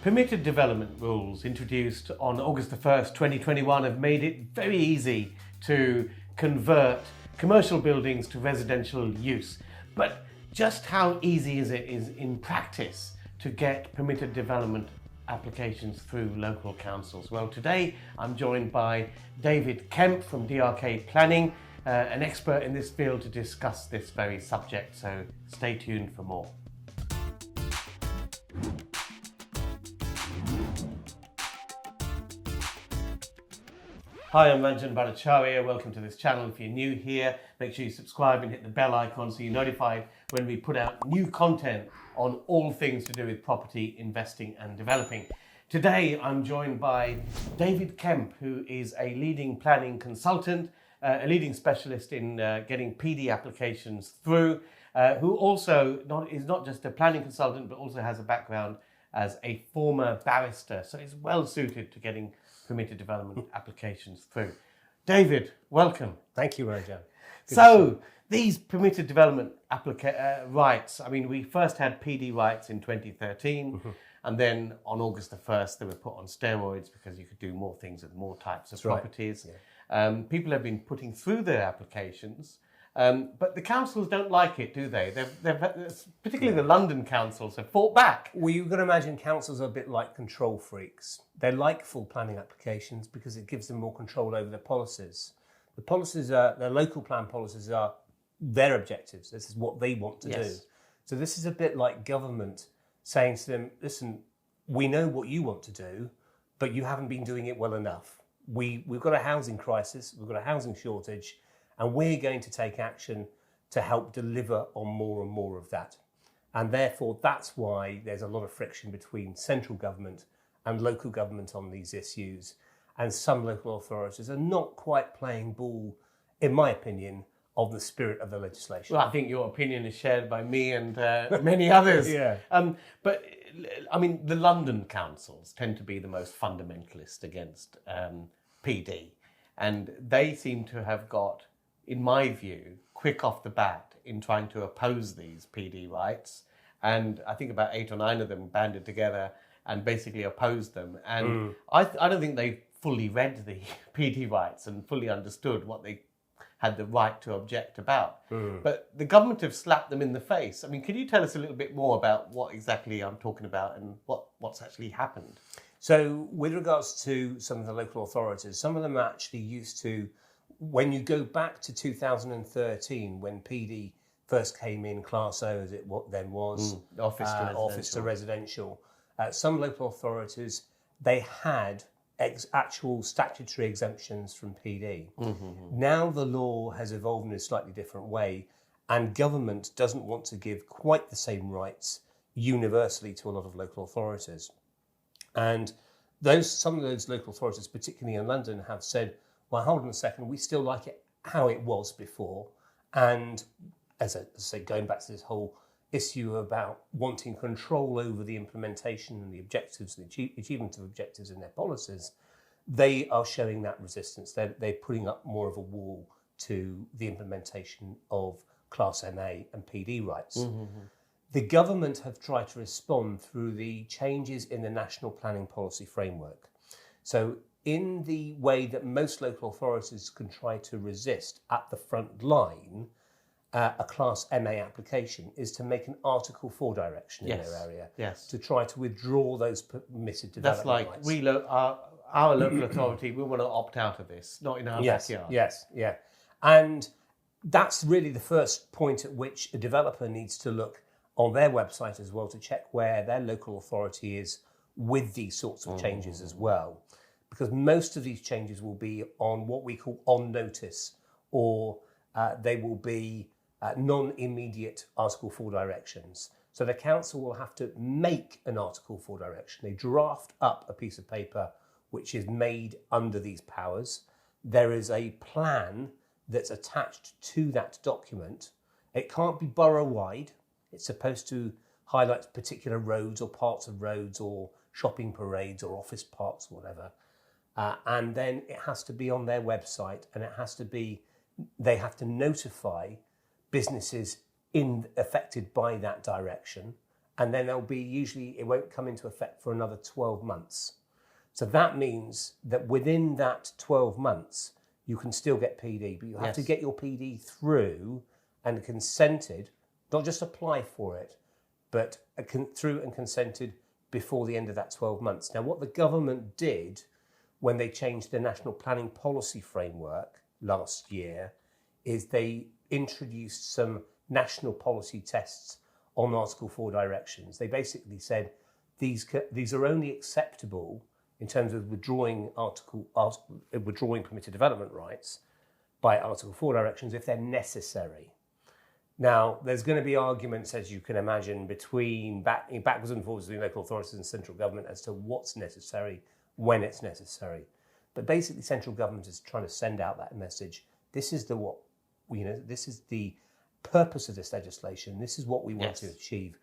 Permitted development rules introduced on August the 1st, 2021 have made it very easy to convert commercial buildings to residential use. But just how easy is it in practice to get permitted development applications through local councils? Well, today I'm joined by David Kemp from DRK Planning, an expert in this field, to discuss this very subject. So stay tuned for more. Hi, I'm Ranjan Bhattacharya. Welcome to this channel. If you're new here, make sure you subscribe and hit the bell icon so you're notified when we put out new content on all things to do with property, investing and developing. Today, I'm joined by David Kemp, who is a leading planning consultant, a leading specialist in getting PD applications through, who also is not just a planning consultant, but also has a background as a former barrister. So he's well suited to getting permitted development applications through. David, welcome. Thank you, Ranjan. So these permitted development rights, I mean, we first had PD rights in 2013, and then on August the 1st, they were put on steroids because you could do more things with more types of properties. Yeah. People have been putting through their applications, but the councils don't like it, do they? Particularly the London councils have fought back. Well, you can imagine councils are a bit like control freaks. They like full planning applications because it gives them more control over their policies. The policies their local plan policies are their objectives. This is what they want to do. So this is a bit like government saying to them, listen, we know what you want to do, but you haven't been doing it well enough. We've got a housing crisis, we've got a housing shortage, and we're going to take action to help deliver on more and more of that. And therefore, that's why there's a lot of friction between central government and local government on these issues. And some local authorities are not quite playing ball, in my opinion, of the spirit of the legislation. Well, I think your opinion is shared by me and many others. Yeah. But, I mean, the London councils tend to be the most fundamentalist against PD. And they seem to have got, in my view, quick off the bat in trying to oppose these PD rights. And I think about 8 or 9 of them banded together and basically opposed them. And I don't think they fully read the PD rights and fully understood what they had the right to object about. But the government have slapped them in the face. I mean, can you tell us a little bit more about what exactly I'm talking about and what's actually happened? So with regards to some of the local authorities, some of them are actually used to, when you go back to 2013, when PD first came in, Class O as it then was, office to residential, some local authorities, they had actual statutory exemptions from PD. Now the law has evolved in a slightly different way, and government doesn't want to give quite the same rights universally to a lot of local authorities. And some of those local authorities, particularly in London, have said, well, hold on a second, we still like it how it was before. And as I say, going back to this whole issue about wanting control over the implementation and the objectives, the achievement of objectives in their policies, they are showing that resistance. They're putting up more of a wall to the implementation of Class NA and PD rights. The government have tried to respond through the changes in the National Planning Policy Framework. So in the way that most local authorities can try to resist at the front line a Class MA application is to make an Article 4 direction in their area to try to withdraw those permitted development rights. That's like our local authority, we want to opt out of this, not in our backyard. Yes. And that's really the first point at which a developer needs to look on their website as well to check where their local authority is with these sorts of changes as well. Because most of these changes will be on what we call on notice, or they will be non-immediate Article 4 directions. So the council will have to make an Article 4 direction. They draft up a piece of paper which is made under these powers. There is a plan that's attached to that document. It can't be borough-wide. It's supposed to highlight particular roads or parts of roads or shopping parades or office parks, whatever. And then it has to be on their website, and they have to notify businesses affected by that direction, and then it won't come into effect for another 12 months. So that means that within that 12 months, you can still get PD, but you have to get your PD through and consented, not just apply for it, but through and consented before the end of that 12 months. Now, what the government did when they changed the National Planning Policy Framework last year is they introduced some national policy tests on Article 4 directions. They basically said these are only acceptable in terms of withdrawing permitted development rights by Article 4 directions if they're necessary. Now, there's going to be arguments, as you can imagine, backwards and forwards between local authorities and central government as to what's necessary, when it's necessary. But basically, central government is trying to send out that message. This is this is the purpose of this legislation. This is what we want to achieve.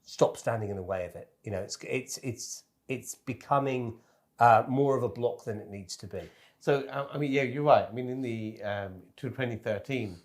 Stop standing in the way of it. It's becoming more of a block than it needs to be. So, you're right. I mean, in the 2013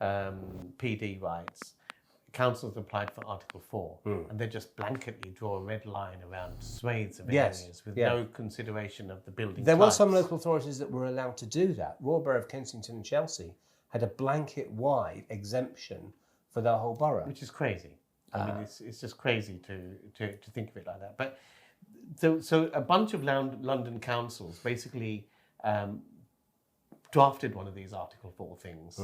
PD rights, councils applied for Article 4, and they just blanketly draw a red line around swathes of areas with no consideration of the building There types. were some local authorities that were allowed to do that. Royal Borough of Kensington and Chelsea had a blanket-wide exemption for their whole borough. Which is crazy. I mean, it's just crazy to think of it like that. But so a bunch of London councils basically drafted one of these Article 4 things,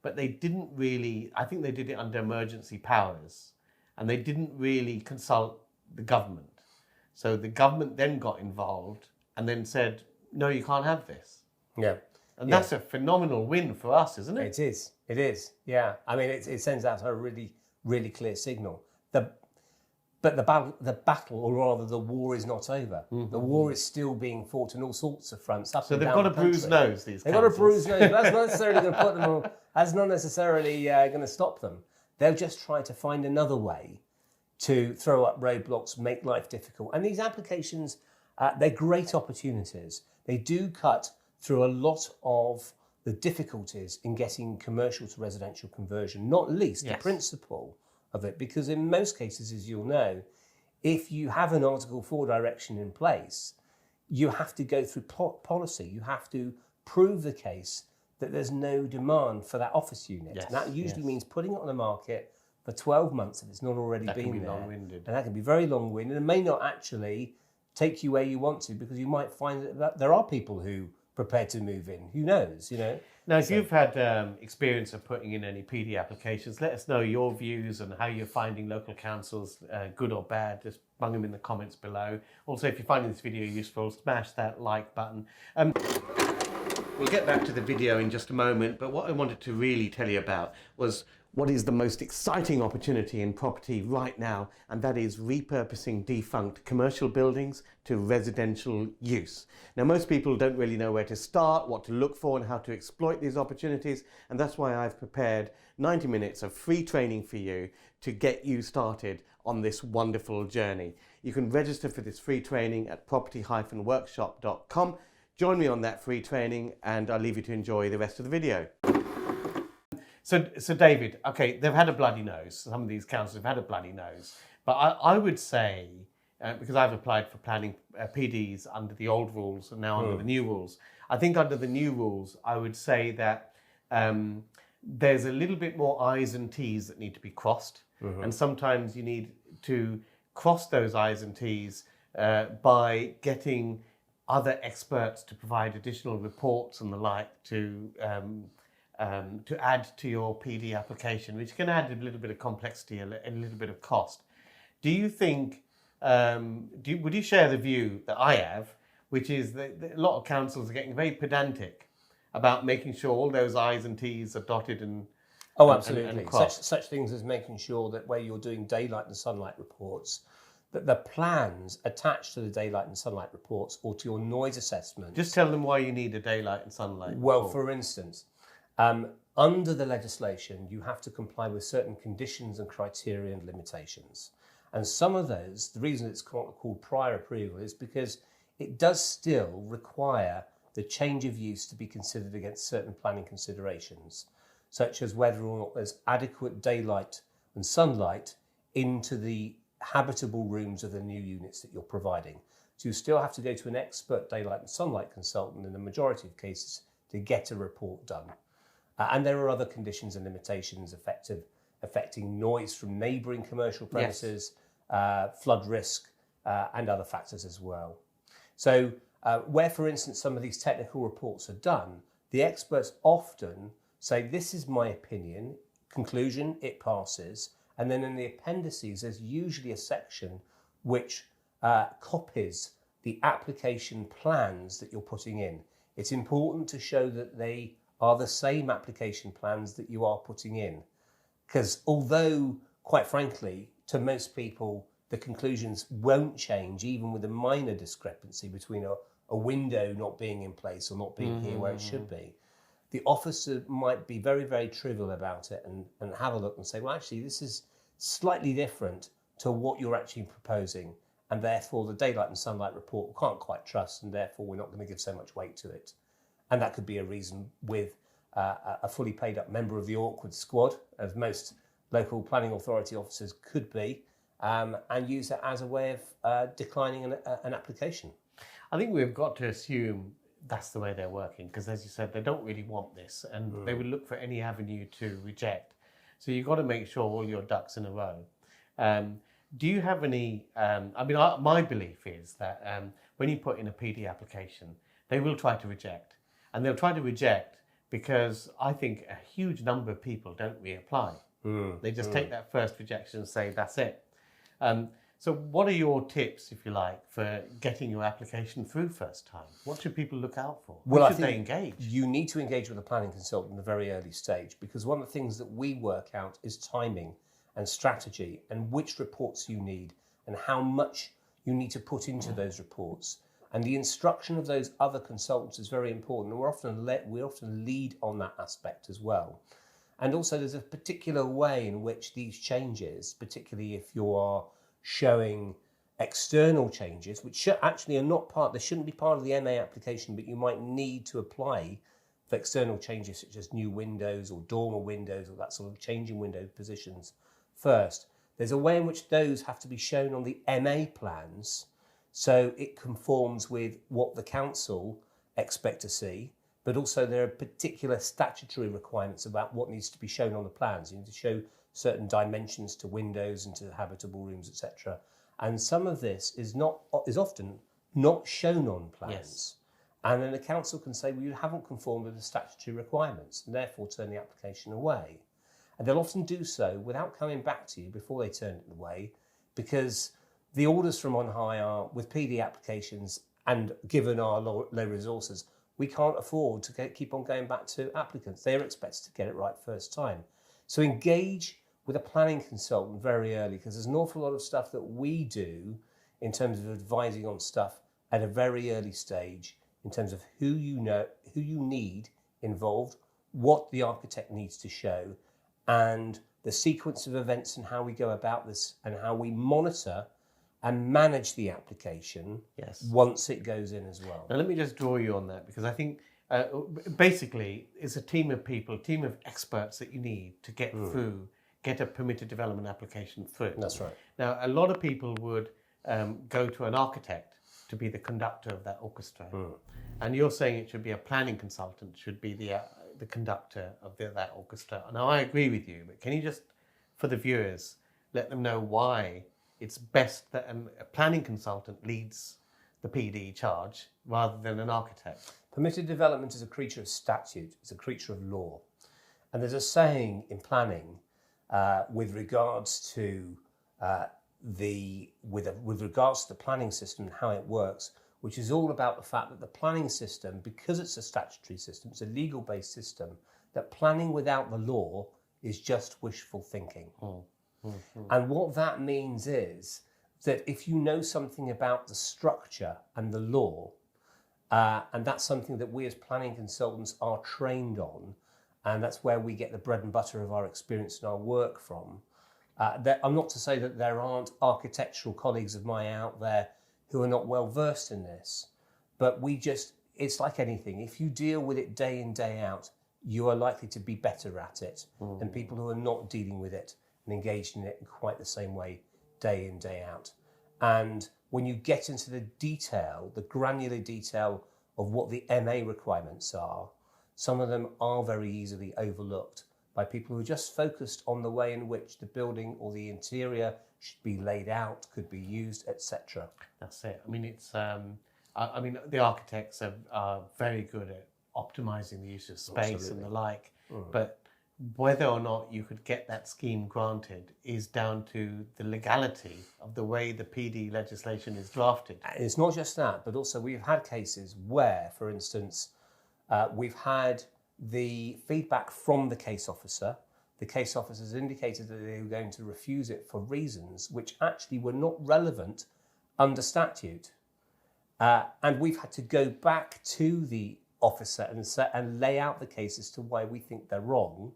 but they didn't really, I think they did it under emergency powers, and they didn't really consult the government. So the government then got involved and then said, no, you can't have this. Yeah. And that's a phenomenal win for us, isn't it? It is. Yeah. I mean, it sends out a really, really clear signal. But the battle, or rather the war, is not over. The war is still being fought on all sorts of fronts. So they've got a bruised nose, these They've got a bruised nose, but that's not necessarily going to put them on, that's not necessarily going to stop them. They'll just try to find another way to throw up roadblocks, make life difficult. And these applications, they're great opportunities. They do cut through a lot of the difficulties in getting commercial to residential conversion, not least the principle of it, because in most cases, as you'll know, if you have an Article 4 direction in place, you have to go through policy. You have to prove the case that there's no demand for that office unit. And that usually means putting it on the market for 12 months if it's not already been there. Long-winded. And that can be very long-winded and may not actually take you where you want to, because you might find that there are people who prepared to move in. Who knows, Now, if you've had experience of putting in any PD applications, let us know your views and how you're finding local councils, good or bad. Just bung them in the comments below. Also, if you're finding this video useful, smash that like button. We'll get back to the video in just a moment, but what I wanted to really tell you about was what is the most exciting opportunity in property right now, and that is repurposing defunct commercial buildings to residential use. Now, most people don't really know where to start, what to look for, and how to exploit these opportunities, and that's why I've prepared 90 minutes of free training for you to get you started on this wonderful journey. You can register for this free training at property-workshop.com. Join me on that free training, and I'll leave you to enjoy the rest of the video. So David, okay, they've had a bloody nose. Some of these councils have had a bloody nose. But I would say, because I've applied for planning PDs under the old rules and now under the new rules, I think under the new rules, I would say that there's a little bit more I's and T's that need to be crossed. And sometimes you need to cross those I's and T's by getting other experts to provide additional reports and the like to add to your PD application, which can add a little bit of complexity and a little bit of cost. Do you think, would you share the view that I have, which is that a lot of councils are getting very pedantic about making sure all those I's and T's are dotted and absolutely. And such things as making sure that where you're doing daylight and sunlight reports, that the plans attached to the daylight and sunlight reports or to your noise assessment. Just tell them why you need a daylight and sunlight report. For instance, under the legislation, you have to comply with certain conditions and criteria and limitations. And some of those, the reason it's called prior approval is because it does still require the change of use to be considered against certain planning considerations, such as whether or not there's adequate daylight and sunlight into the habitable rooms of the new units that you're providing. So you still have to go to an expert daylight and sunlight consultant in the majority of cases to get a report done. And there are other conditions and limitations affecting noise from neighbouring commercial premises, flood risk, and other factors as well. So where, for instance, some of these technical reports are done, the experts often say, this is my opinion, conclusion, it passes. And then in the appendices, there's usually a section which copies the application plans that you're putting in. It's important to show that they are the same application plans that you are putting in. Because although, quite frankly, to most people, the conclusions won't change, even with a minor discrepancy between a window not being in place or not being here where it should be, the officer might be very, very trivial about it and have a look and say, well, actually, this is slightly different to what you're actually proposing. And therefore, the daylight and sunlight report we can't quite trust, and therefore we're not going to give so much weight to it. And that could be a reason with a fully paid up member of the awkward squad, as most local planning authority officers could be, and use that as a way of declining an application. I think we've got to assume that's the way they're working, because as you said, they don't really want this, and they would look for any avenue to reject. So you've got to make sure all your ducks in a row. Do you have any, my belief is that when you put in a PD application, they will try to reject. And they'll try to reject because I think a huge number of people don't reapply. They just take that first rejection and say, that's it. So what are your tips, if you like, for getting your application through first time? What should people look out for? Well, should they engage? You need to engage with a planning consultant in a very early stage, because one of the things that we work out is timing and strategy and which reports you need and how much you need to put into those reports. And the instruction of those other consultants is very important, and we often lead on that aspect as well. And also there's a particular way in which these changes, particularly if you are showing external changes, which actually are not they shouldn't be part of the MA application, but you might need to apply for external changes such as new windows or dormer windows or that sort of changing window positions first. There's a way in which those have to be shown on the MA plans, so it conforms with what the council expect to see, but also there are particular statutory requirements about what needs to be shown on the plans. You need to show certain dimensions to windows and to habitable rooms, etc. And some of this is often not shown on plans. Yes. And then the council can say, well, you haven't conformed with the statutory requirements, and therefore turn the application away. And they'll often do so without coming back to you before they turn it away, because the orders from on high are, with PD applications and given our low resources, we can't afford to keep on going back to applicants. They're expected to get it right first time. So engage with a planning consultant very early, because there's an awful lot of stuff that we do in terms of advising on stuff at a very early stage, in terms of who you need involved, what the architect needs to show, and the sequence of events and how we go about this and how we monitor and manage the application once it goes in as well. Now, let me just draw you on that, because I think basically it's a team of people, a team of experts that you need to get through, get a permitted development application through. That's right. Now, a lot of people would go to an architect to be the conductor of that orchestra. And you're saying it should be a planning consultant, should be the conductor of that orchestra. Now, I agree with you, but can you just, for the viewers, let them know why it's best that a planning consultant leads the PD charge rather than an architect? Permitted development is a creature of statute, it's a creature of law. And there's a saying in planning with regards to with regards to the planning system and how it works, which is all about the fact that the planning system, because it's a statutory system, it's a legal-based system, that planning without the law is just wishful thinking. And what that means is that if you know something about the structure and the law, and that's something that we as planning consultants are trained on, and that's where we get the bread and butter of our experience and our work from. I'm not to say that there aren't architectural colleagues of mine out there who are not well versed in this, but it's like anything. If you deal with it day in, day out, you are likely to be better at it than people who are not dealing with it and engaged in it in quite the same way day in, day out. And when you get into the detail, the granular detail of what the MA requirements are, some of them are very easily overlooked by people who are just focused on the way in which the building or the interior should be laid out, could be used, etc. That's it. I mean, it's. I mean, the architects are very good at optimizing the use of space Absolutely. and the like, but whether or not you could get that scheme granted is down to the legality of the way the PD legislation is drafted. And it's not just that, but also we've had cases where, for instance, we've had the feedback from the case officer. The case officer has indicated that they were going to refuse it for reasons which actually were not relevant under statute. And we've had to go back to the officer and lay out the case as to why we think they're wrong,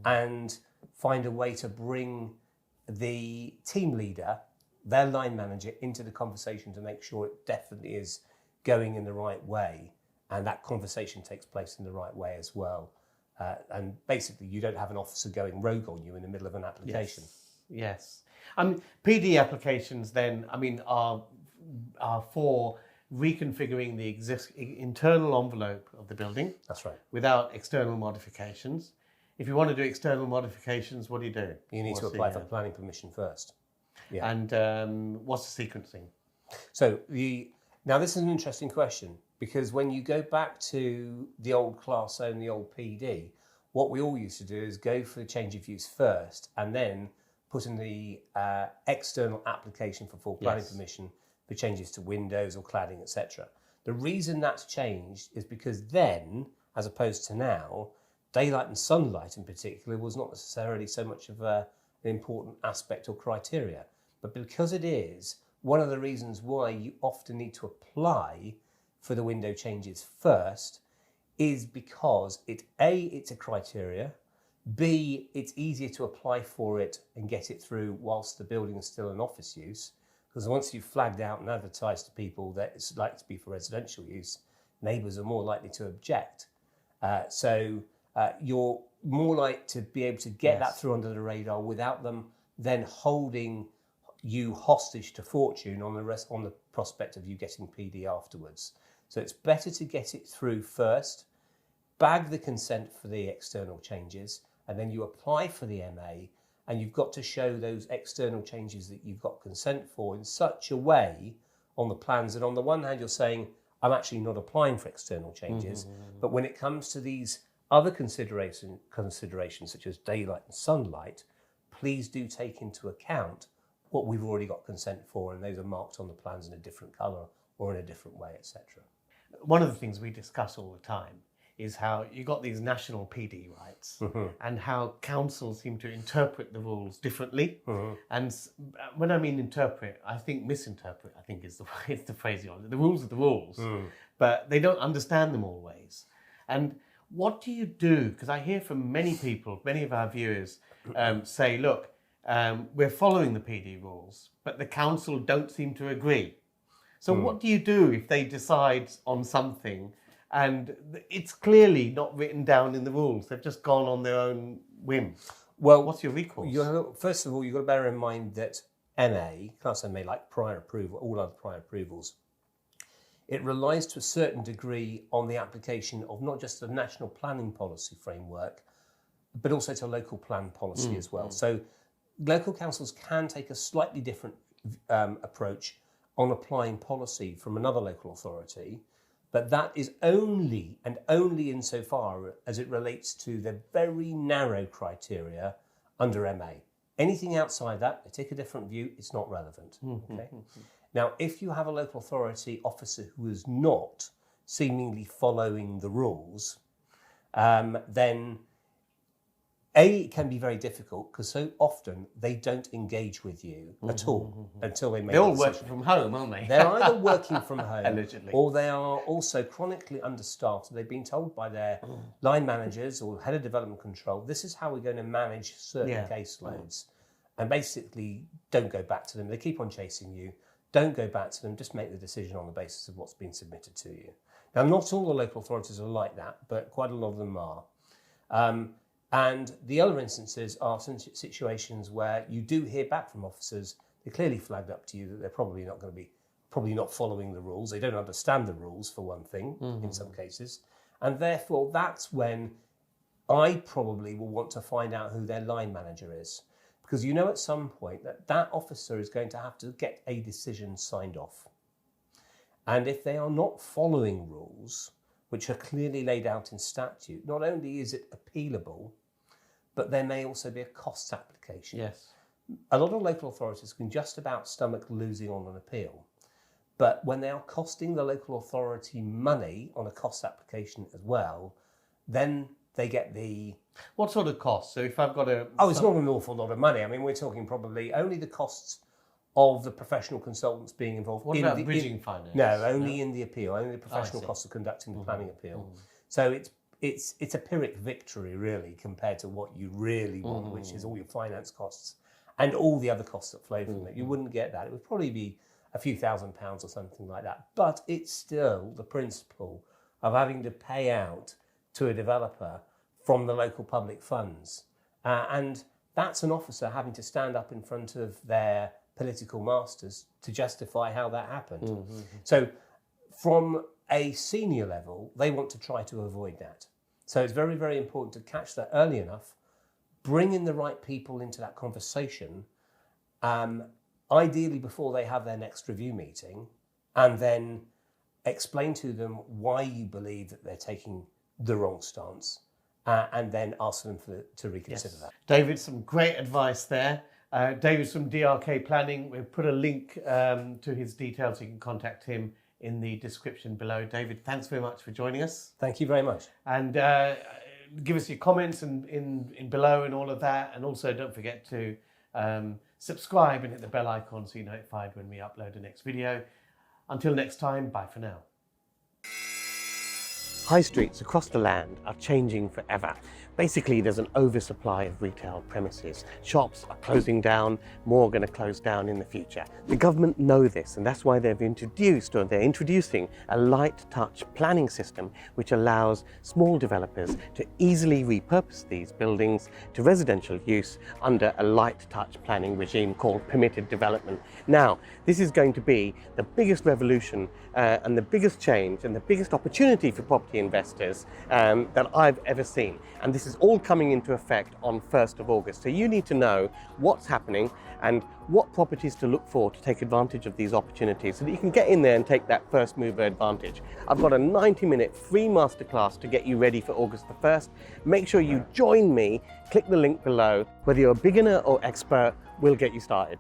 and find a way to bring the team leader, their line manager, into the conversation to make sure it definitely is going in the right way, and that conversation takes place in the right way as well. And basically, you don't have an officer going rogue on you in the middle of an application. Yes. PD applications then, are for reconfiguring the internal envelope of the building. That's right. Without external modifications. If you want to do external modifications, what do? You need to apply for planning permission first. Yeah. And what's the sequencing? So now this is an interesting question, because when you go back to the old Class O and the old PD, what we all used to do is go for the change of use first and then put in the external application for full planning permission for changes to windows or cladding, etc. The reason that's changed is because then, as opposed to now, daylight and sunlight in particular was not necessarily so much of an important aspect or criteria. But because it is, one of the reasons why you often need to apply for the window changes first is because it's a criteria, B, it's easier to apply for it and get it through whilst the building is still in office use, because once you've flagged out and advertised to people that it's likely to be for residential use, neighbours are more likely to object. So you're more likely to be able to get that through under the radar without them then holding you hostage to fortune on the prospect of you getting PD afterwards. So it's better to get it through first, bag the consent for the external changes, and then you apply for the MA, and you've got to show those external changes that you've got consent for in such a way on the plans that on the one hand you're saying, I'm actually not applying for external changes, but when it comes to these other considerations such as daylight and sunlight, please do take into account what we've already got consent for, and those are marked on the plans in a different colour or in a different way, etc. One of the things we discuss all the time is how you got these national PD rights and how councils seem to interpret the rules differently. And when I mean interpret, I think misinterpret, I think is the phrase. The rules are the rules, but they don't understand them always. And what do you do? Because I hear from many people, many of our viewers say, look, we're following the PD rules, but the council don't seem to agree. So what do you do if they decide on something and it's clearly not written down in the rules? They've just gone on their own whim. Well, what's your recourse? First of all, you've got to bear in mind that MA, Class MA, like prior approval, all other prior approvals, it relies to a certain degree on the application of not just the national planning policy framework, but also to local plan policy as well. So local councils can take a slightly different approach on applying policy from another local authority, but that is only insofar as it relates to the very narrow criteria under MA. Anything outside that, they take a different view, it's not relevant. Okay? Now, if you have a local authority officer who is not seemingly following the rules, then it can be very difficult because so often they don't engage with you at all until they make They're all a working decision. from home, aren't they? They're either working from home Allegedly. or they are also chronically understaffed. They've been told by their line managers or head of development control, this is how we're going to manage certain caseloads. And basically, don't go back to them. They keep on chasing you. Don't go back to them. Just make the decision on the basis of what's been submitted to you. Now, not all the local authorities are like that, but quite a lot of them are. And the other instances are situations where you do hear back from officers. they clearly flagged up to you that they're probably not following the rules. They don't understand the rules, for one thing, in some cases. And therefore, that's when I probably will want to find out who their line manager is. Because you know at some point that officer is going to have to get a decision signed off. And if they are not following rules, which are clearly laid out in statute, not only is it appealable, but there may also be a costs application. Yes. A lot of local authorities can just about stomach losing on an appeal. But when they are costing the local authority money on a cost application as well, then they get the... What sort of cost? So if I've got a... Oh, it's not an awful lot of money. I mean, we're talking probably only the costs of the professional consultants being involved. What about bridging finance? No, only in the appeal, only the professional costs of conducting the planning appeal. So it's a Pyrrhic victory, really, compared to what you really want, which is all your finance costs and all the other costs that flow from it. You wouldn't get that. It would probably be a few £1,000s or something like that. But it's still the principle of having to pay out to a developer from the local public funds. And that's an officer having to stand up in front of their political masters to justify how that happened. So from a senior level, they want to try to avoid that. So it's very, very important to catch that early enough, bring in the right people into that conversation, ideally before they have their next review meeting, and then explain to them why you believe that they're taking the wrong stance, and then ask them to reconsider that. David, some great advice there. David's from DRK Planning. We've put a link to his details. You can contact him in the description below. David, thanks very much for joining us. Thank you very much. And give us your comments in below and all of that. And also don't forget to subscribe and hit the bell icon so you're notified when we upload the next video. Until next time, bye for now. High streets across the land are changing forever. Basically, there's an oversupply of retail premises. Shops are closing down, more are going to close down in the future. The government know this, and that's why they're introducing a light touch planning system which allows small developers to easily repurpose these buildings to residential use under a light touch planning regime called permitted development. Now, this is going to be the biggest revolution and the biggest change and the biggest opportunity for property investors that I've ever seen. And this is all coming into effect on 1st of August. So you need to know what's happening and what properties to look for to take advantage of these opportunities so that you can get in there and take that first mover advantage. I've got a 90-minute free masterclass to get you ready for August the 1st. Make sure you join me, click the link below. Whether you're a beginner or expert, we'll get you started.